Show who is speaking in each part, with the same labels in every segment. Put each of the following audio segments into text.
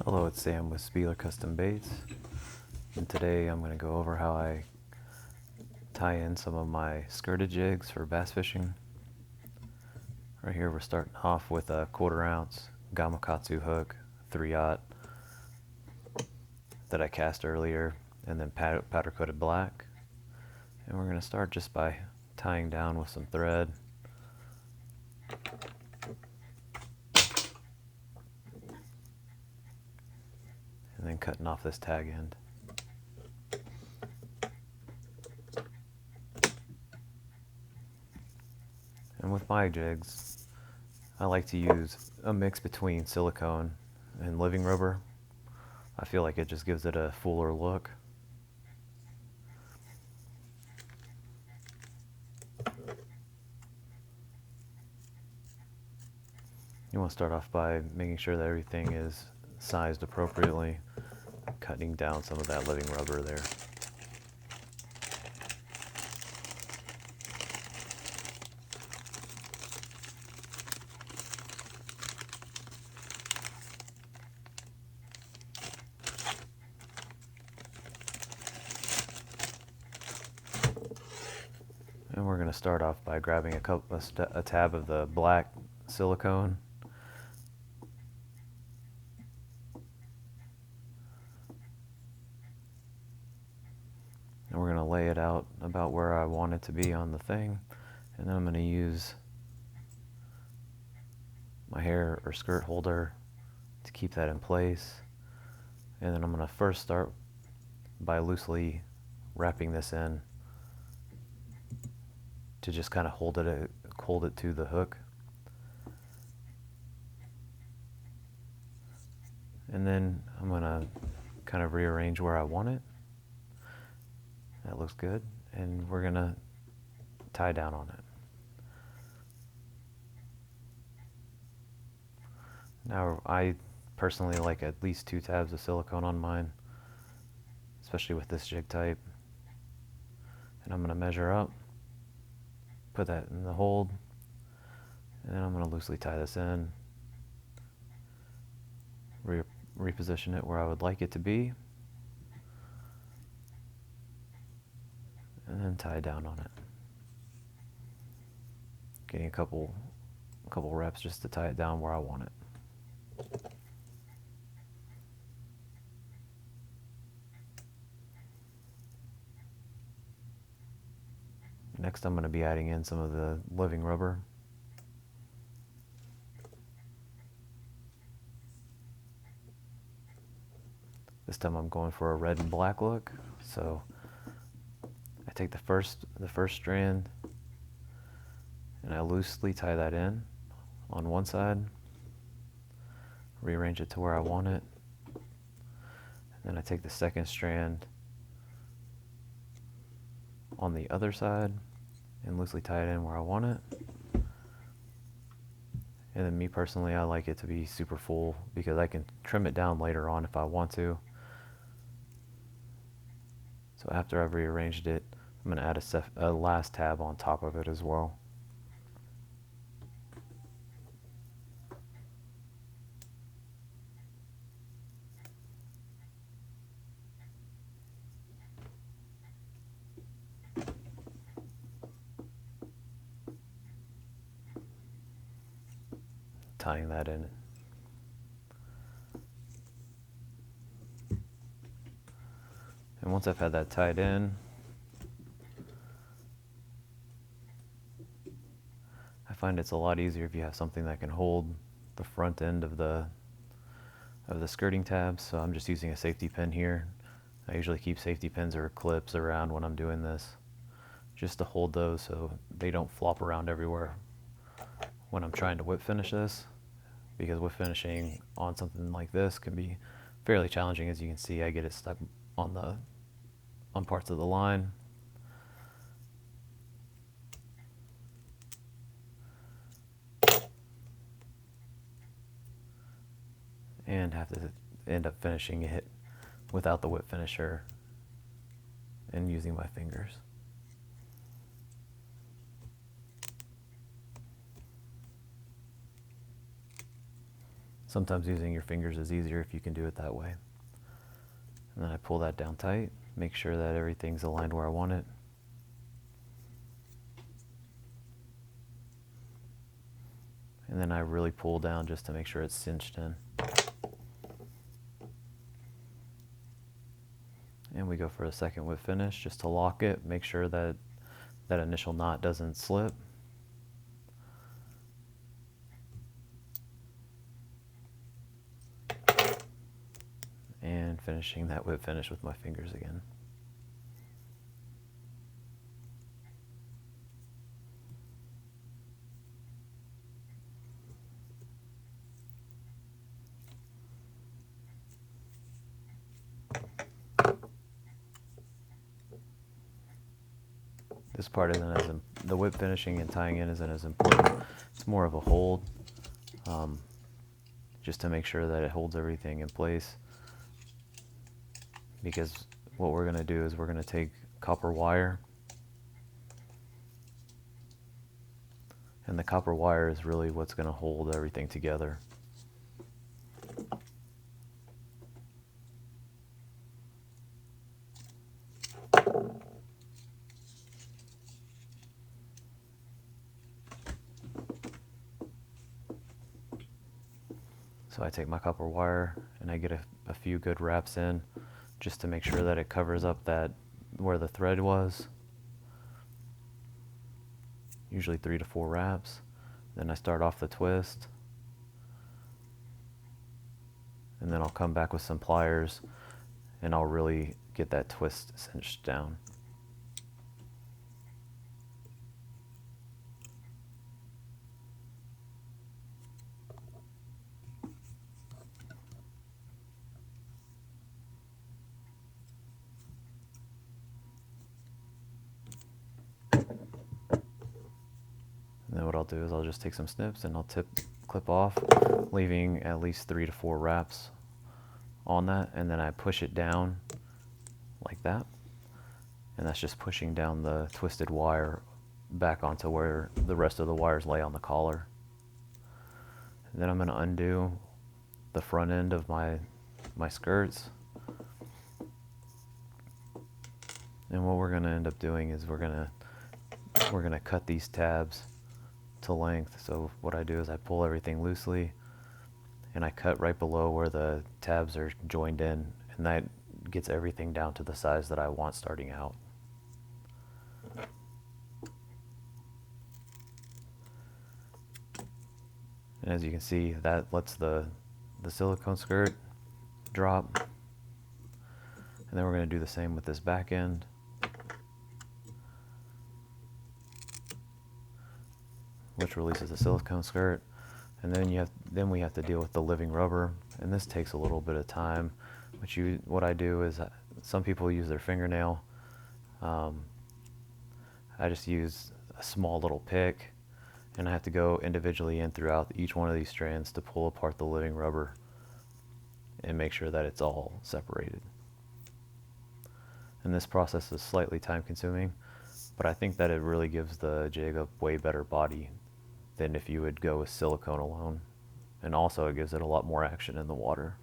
Speaker 1: Hello, it's Sam with Spieler Custom Baits, and today I'm going to go over how I tie in some of my skirted jigs for bass fishing. Right here we're starting off with a 1/4 ounce Gamakatsu hook, 3/0 that I cast earlier, and then powder coated black. And we're going to start just by tying down with some thread. And then cutting off this tag end. And with my jigs, I like to use a mix between silicone and living rubber. I feel like it just gives it a fuller look. You want to start off by making sure that everything is sized appropriately, cutting down some of that living rubber there. And we're going to start off by grabbing a tab of the black silicone. And we're going to lay it out about where I want it to be on the thing. And then I'm going to use my hair or skirt holder to keep that in place. And then I'm going to first start by loosely wrapping this in to just kind of hold it to the hook. And then I'm going to kind of rearrange where I want it. That looks good. And we're going to tie down on it. Now, I personally like at least 2 tabs of silicone on mine, especially with this jig type. And I'm going to measure up, put that in the hold, and then I'm going to loosely tie this in, reposition it where I would like it to be, and then tie down on it. Getting a couple reps just to tie it down where I want it. Next, I'm going to be adding in some of the living rubber. This time I'm going for a red and black look. So I take the first strand and I loosely tie that in on one side, rearrange it to where I want it. And then I take the second strand on the other side and loosely tie it in where I want it. And then me personally, I like it to be super full because I can trim it down later on if I want to. So after I've rearranged it, I'm going to add a last tab on top of it as well. Tying that in. And once I've had that tied in, I find it's a lot easier if you have something that can hold the front end of the skirting tabs. So I'm just using a safety pin here. I usually keep safety pins or clips around when I'm doing this, just to hold those so they don't flop around everywhere when I'm trying to whip finish this, because whip finishing on something like this can be fairly challenging. As you can see, I get it stuck on parts of the line. And have to end up finishing it without the whip finisher and using my fingers. Sometimes using your fingers is easier if you can do it that way. And then I pull that down tight, make sure that everything's aligned where I want it. And then I really pull down just to make sure it's cinched in. And we go for a second whip finish just to lock it, make sure that that initial knot doesn't slip. And finishing that whip finish with my fingers again. This part isn't as, the whip finishing and tying in isn't as important. It's more of a hold, just to make sure that it holds everything in place. Because what we're going to do is we're going to take copper wire, and the copper wire is really what's going to hold everything together. So I take my copper wire and I get a few good wraps in just to make sure that it covers up that where the thread was. Usually 3 to 4 wraps. Then I start off the twist. And then I'll come back with some pliers and I'll really get that twist cinched down. And then what I'll do is I'll just take some snips and I'll clip off, leaving at least 3 to 4 wraps on that, and then I push it down like that. And that's just pushing down the twisted wire back onto where the rest of the wires lay on the collar. And then I'm going to undo the front end of my skirts. And what we're going to end up doing is we're going to cut these tabs to length. So what I do is I pull everything loosely and I cut right below where the tabs are joined in, and that gets everything down to the size that I want starting out. And as you can see, that lets the silicone skirt drop. And then we're going to do the same with this back end. Which releases the silicone skirt, and then we have to deal with the living rubber, and this takes a little bit of time. What I do is some people use their fingernail. I just use a small little pick, and I have to go individually in throughout each one of these strands to pull apart the living rubber and make sure that it's all separated. And this process is slightly time consuming, but I think that it really gives the jig a way better body than if you would go with silicone alone. And also it gives it a lot more action in the water.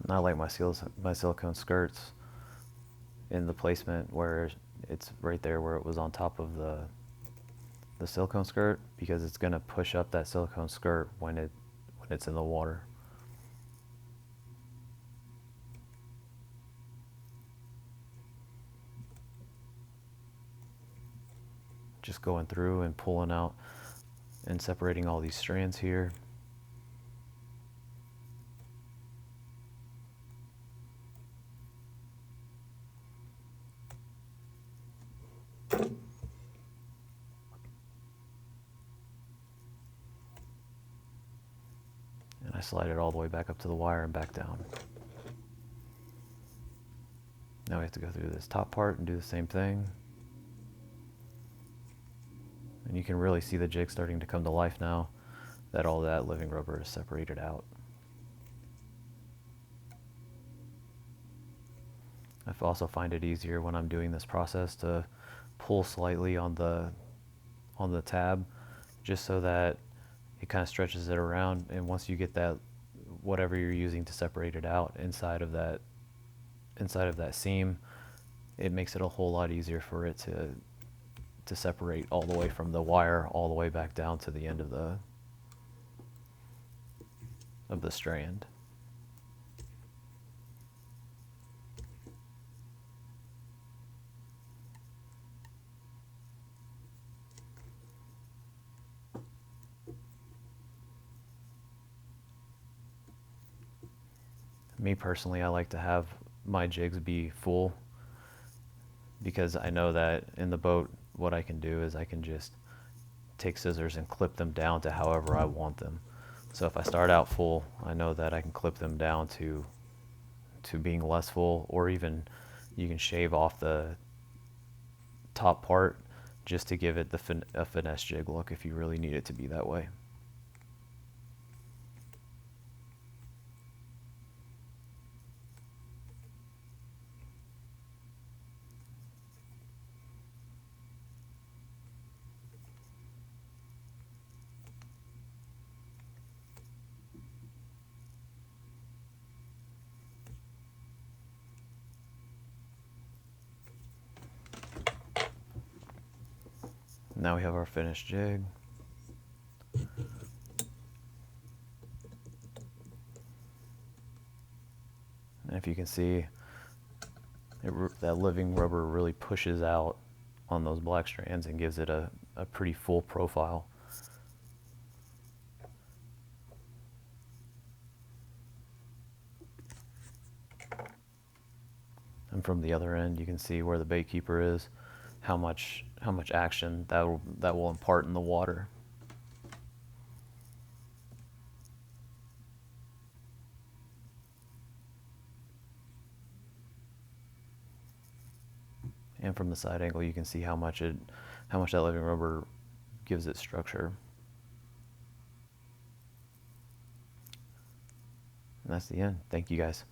Speaker 1: And I like my silicone skirts in the placement where it's right there where it was on top of the silicone skirt, because it's going to push up that silicone skirt when it's in the water. Just going through and pulling out and separating all these strands here. I slide it all the way back up to the wire and back down. Now we have to go through this top part and do the same thing. And you can really see the jig starting to come to life now that all that living rubber is separated out. I also find it easier when I'm doing this process to pull slightly on the tab, just so that it kind of stretches it around, and once you get that, whatever you're using to separate it out inside of that seam, it makes it a whole lot easier for it to separate all the way from the wire all the way back down to the end of the strand. Me personally, I like to have my jigs be full, because I know that in the boat what I can do is I can just take scissors and clip them down to however I want them. So if I start out full, I know that I can clip them down to being less full, or even you can shave off the top part just to give it a finesse jig look if you really need it to be that way. Now we have our finished jig. And if you can see, that living rubber really pushes out on those black strands and gives it a pretty full profile. And from the other end, you can see where the bait keeper is, how much action that will impart in the water. And from the side angle, you can see how much that living rubber gives it structure. And that's the end. Thank you guys.